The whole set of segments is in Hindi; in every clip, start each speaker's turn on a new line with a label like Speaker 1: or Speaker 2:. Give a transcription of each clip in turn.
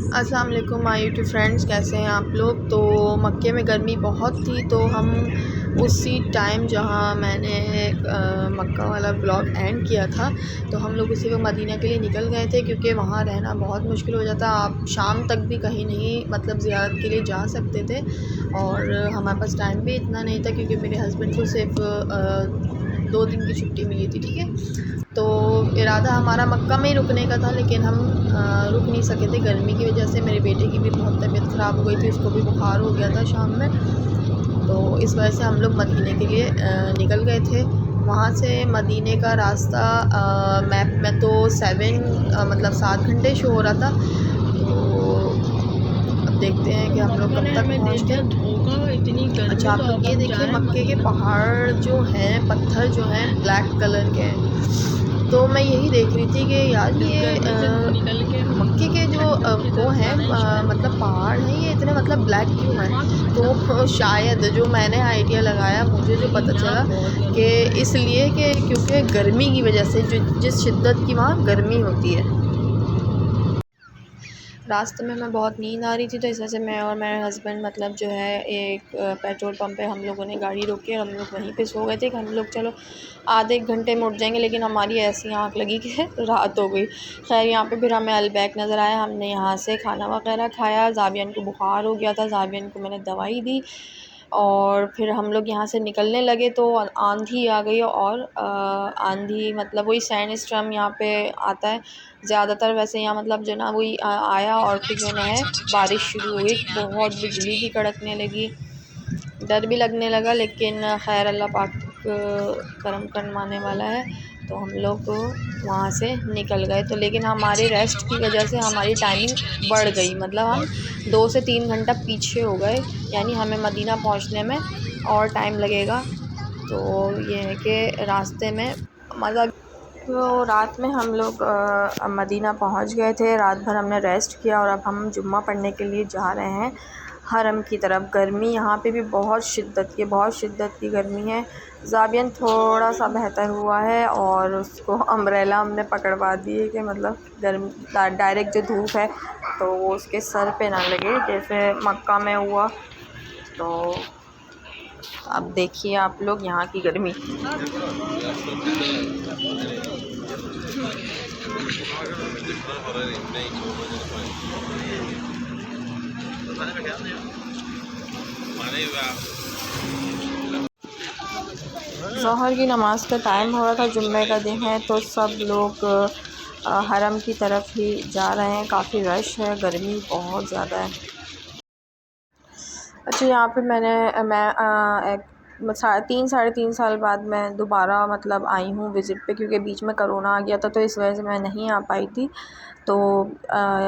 Speaker 1: अस्सलाम वालेकुम माय यूट्यूब फ्रेंड्स, कैसे हैं आप लोग। तो मक्के में गर्मी बहुत थी, तो हम उसी टाइम जहां मैंने मक्का वाला ब्लॉग एंड किया था, तो हम लोग उसी वक्त मदीना के लिए निकल गए थे, क्योंकि वहां रहना बहुत मुश्किल हो जाता। आप शाम तक भी कहीं नहीं मतलब ज़ियारत के लिए जा सकते थे, और हमारे पास टाइम भी इतना नहीं था, क्योंकि मेरे हस्बैंड को सिर्फ 2 दिन की छुट्टी मिली थी। ठीक है, तो इरादा हमारा मक्का में ही रुकने का था, लेकिन हम रुक नहीं सके थे गर्मी की वजह से। मेरे बेटे की भी बहुत तबीयत ख़राब हो गई थी, उसको भी बुखार हो गया था शाम में, तो इस वजह से हम लोग मदीने के लिए निकल गए थे। वहाँ से मदीने का रास्ता मैप में तो 7 शो हो रहा था। तो अब देखते हैं कि हम लोग कब तक पहुँचते हैं।
Speaker 2: इतनी
Speaker 1: अच्छा, आप लोग ये देखिए, मक्के के पहाड़ जो हैं, पत्थर जो हैं ब्लैक कलर के हैं। तो मैं यही देख रही थी कि यार ये मक्के के जो वो हैं मतलब पहाड़ हैं, ये इतने मतलब ब्लैक क्यों हैं। तो शायद जो मैंने आइडिया लगाया, मुझे जो पता चला कि इसलिए कि क्योंकि गर्मी की वजह से, जो जिस शिद्दत की वहाँ गर्मी होती है। रास्ते में मैं बहुत नींद आ रही थी, तो इस वजह से मैं और मेरे हस्बैंड मतलब जो है एक पेट्रोल पंप पे हम लोगों ने गाड़ी रोकी और हम लोग वहीं पे सो गए थे कि हम लोग चलो आधे एक घंटे में उठ जाएंगे, लेकिन हमारी ऐसी आँख लगी कि रात हो गई। खैर, यहाँ पे फिर हमें अलबैक नज़र आया, हमने यहाँ से खाना वगैरह खाया। जाबियन को बुखार हो गया था, जाबियन को मैंने दवाई दी, और फिर हम लोग यहाँ से निकलने लगे तो आंधी आ गई। और आंधी मतलब वही सैंड स्टॉर्म यहाँ पे आता है ज़्यादातर, वैसे यहाँ मतलब जो ना वही आया, और फिर जो है बारिश शुरू हो गई, बहुत बिजली भी कड़कने लगी, डर भी लगने लगा। लेकिन खैर अल्लाह पाक करम करवाने वाला है, तो हम लोग वहाँ से निकल गए। तो लेकिन हमारे रेस्ट की वजह से हमारी टाइमिंग बढ़ गई, मतलब हम 2 से 3 घंटा पीछे हो गए, यानी हमें मदीना पहुँचने में और टाइम लगेगा। तो ये है कि रास्ते में मज़ा। तो रात में हम लोग मदीना पहुंच गए थे, रात भर हमने रेस्ट किया, और अब हम जुम्मा पढ़ने के लिए जा रहे हैं हरम की तरफ। गर्मी यहाँ पे भी बहुत शिद्दत की गर्मी है। जाबियन थोड़ा सा बेहतर हुआ है, और उसको अम्ब्रेला हमने पकड़वा दी है कि मतलब गर्मी डायरेक्ट जो धूप है तो वो उसके सर पे ना लगे, जैसे मक्का में हुआ। तो अब देखिए आप लोग यहाँ की गर्मी। ज़ोहर की नमाज़ का टाइम हो रहा था, जुम्मे का दिन है, तो सब लोग हरम की तरफ ही जा रहे हैं। काफ़ी रश है, गर्मी बहुत ज़्यादा है। अच्छा, यहाँ पे मैं एक साढ़े तीन साल बाद मैं दोबारा मतलब आई हूँ विज़िट पे, क्योंकि बीच में कोरोना आ गया था, तो इस वजह से मैं नहीं आ पाई थी। तो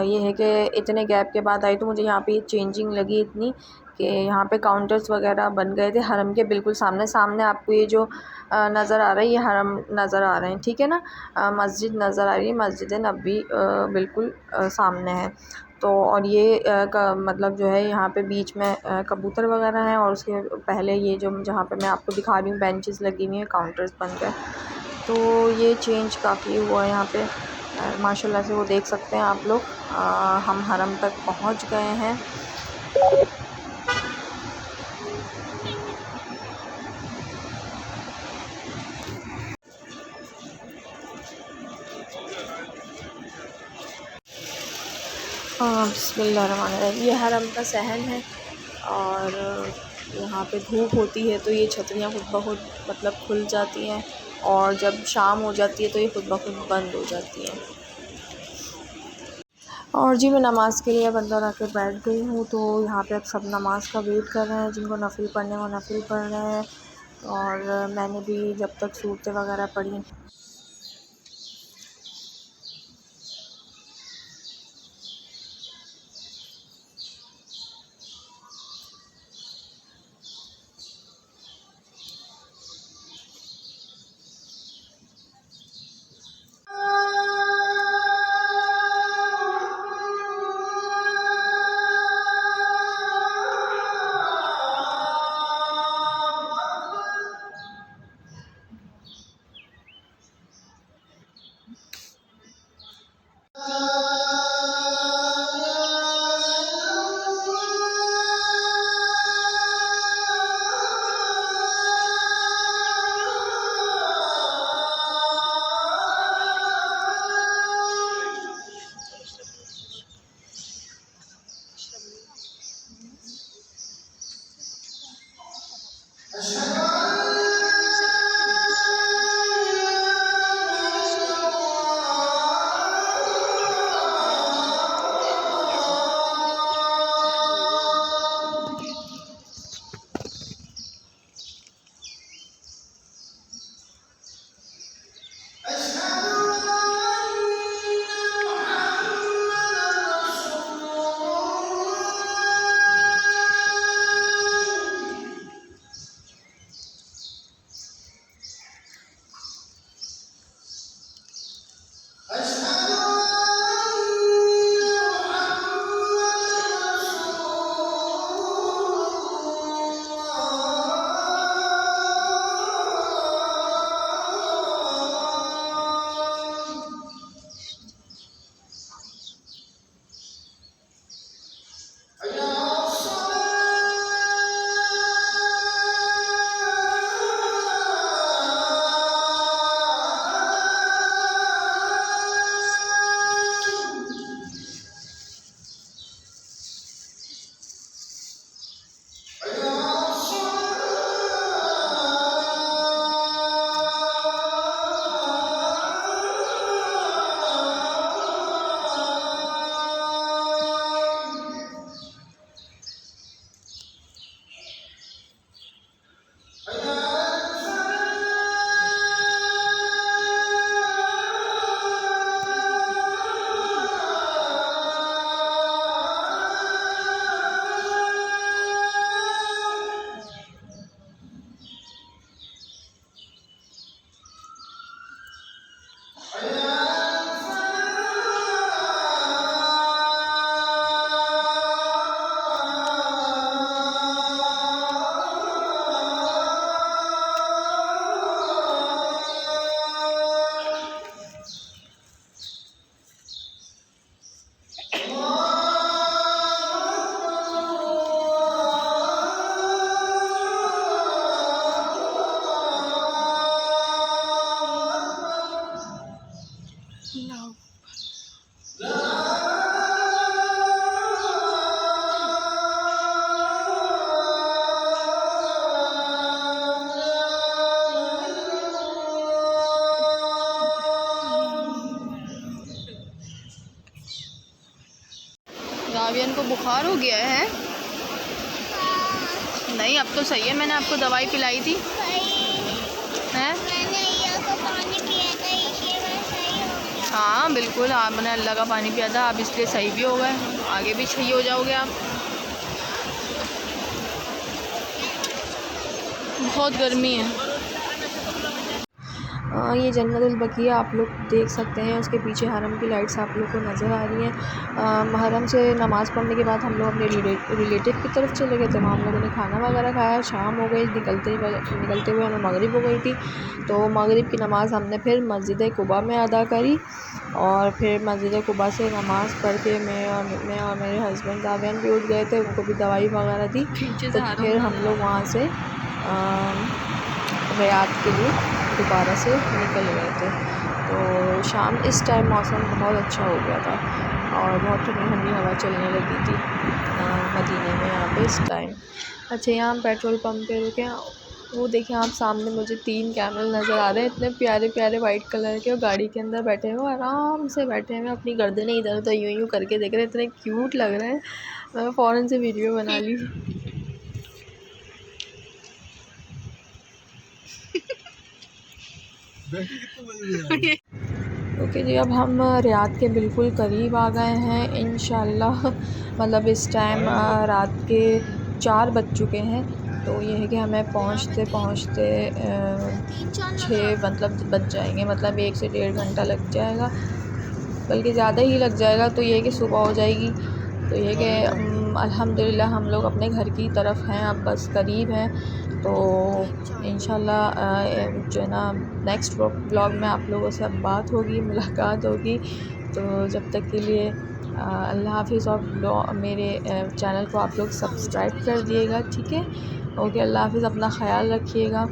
Speaker 1: ये है कि इतने गैप के बाद आई, तो मुझे यहाँ पे चेंजिंग लगी इतनी कि यहाँ पे काउंटर्स वगैरह बन गए थे हरम के बिल्कुल सामने। सामने आपको ये जो नज़र आ रहा है, ये हरम नज़र आ रहे हैं, ठीक है ना। मस्जिद नज़र आ रही है, मस्जिद नबी बिल्कुल सामने है। तो और ये मतलब जो है यहाँ पे बीच में कबूतर वगैरह हैं, और उसके पहले ये जो जहाँ पे मैं आपको दिखा रही हूँ बेंचेस लगी हुई हैं, काउंटर्स बन गए। तो ये चेंज काफ़ी हुआ है यहाँ पे, माशाल्लाह से वो देख सकते हैं आप लोग। हम हरम तक पहुँच गए हैं। बिस्मिल्लाहिर्रहमानिर्रहीम। ये हरम का सहन है, और यहाँ पे धूप होती है तो ये छतरियाँ खुद ब खुद मतलब खुल जाती हैं, और जब शाम हो जाती है तो ये खुद ब खुद बंद हो जाती हैं। और जी, मैं नमाज़ के लिए अब अंदर आके बैठ गई हूँ। तो यहाँ पे अब सब नमाज़ का वेट कर रहे हैं, जिनको नफिल पढ़ने वो नफिल पढ़ रहे हैं, और मैंने भी जब तक सूरतें वगैरह पढ़ी। दावियन को बुखार हो गया है। नहीं अब तो सही है, मैंने आपको दवाई पिलाई थी हैं। हाँ बिल्कुल, आपने अल्लाह का पानी पिया था, आप इसलिए सही भी हो गए, आगे भी सही हो जाओगे आप। बहुत गर्मी है। ये जन्नतुल बकिया आप लोग देख सकते हैं, उसके पीछे हरम की लाइट्स आप लोग को नज़र आ रही हैं। हरम से नमाज़ पढ़ने के बाद हम लोग अपने रिलेटिव की तरफ चले गए थे, वहाँ हम लोगों ने खाना वगैरह खाया। शाम हो गई, निकलते हुए हमें मगरिब हो गई थी, तो मगरिब की नमाज़ हमने फिर मस्जिद कुबा में अदा करी। और फिर मस्जिद कुबा से नमाज़ पढ़ के मैं और मेरे हस्बैंड दावियान भी उठ गए थे, उनको भी दवाई वगैरह दी। तो फिर हम लोग वहाँ से रियाद के लिए दोबारा से निकल गए थे। तो शाम इस टाइम मौसम बहुत अच्छा हो गया था और बहुत ठंडी ठंडी हवा चलने लगी थी मदीने में यहाँ पे इस टाइम। अच्छा, यहाँ हम पेट्रोल पंप पे रुके हैं। वो देखिए आप सामने मुझे 3 कैमल नज़र आ रहे हैं, इतने प्यारे प्यारे वाइट कलर के, और गाड़ी के अंदर बैठे हुए आराम से बैठे हुए, अपनी गर्दनें इधर उधर यूँ यूँ करके देख रहे हैं, इतने क्यूट लग रहे हैं। मैं फ़ौरन से वीडियो बना ली। ओके जी, अब हम रियाद के बिल्कुल करीब आ गए हैं इंशाल्लाह। मतलब इस टाइम रात के 4 बज चुके हैं, तो ये है कि हमें पहुंचते पहुंचते 6 मतलब बज जाएंगे, मतलब 1 से 1.5 घंटा लग जाएगा, बल्कि ज़्यादा ही लग जाएगा। तो ये है कि सुबह हो जाएगी। तो ये है कि अल्हम्दुलिल्लाह हम लोग अपने घर की तरफ हैं, अब बस करीब हैं। तो इंशाल्लाह जो है ना नेक्स्ट व्लॉग में आप लोगों से अब बात होगी, मुलाकात होगी। तो जब तक के लिए अल्लाह हाफ़िज़। और मेरे चैनल को आप लोग सब्सक्राइब कर दिएगा, ठीक है। ओके, अल्लाह हाफ़िज़, अपना ख़याल रखिएगा।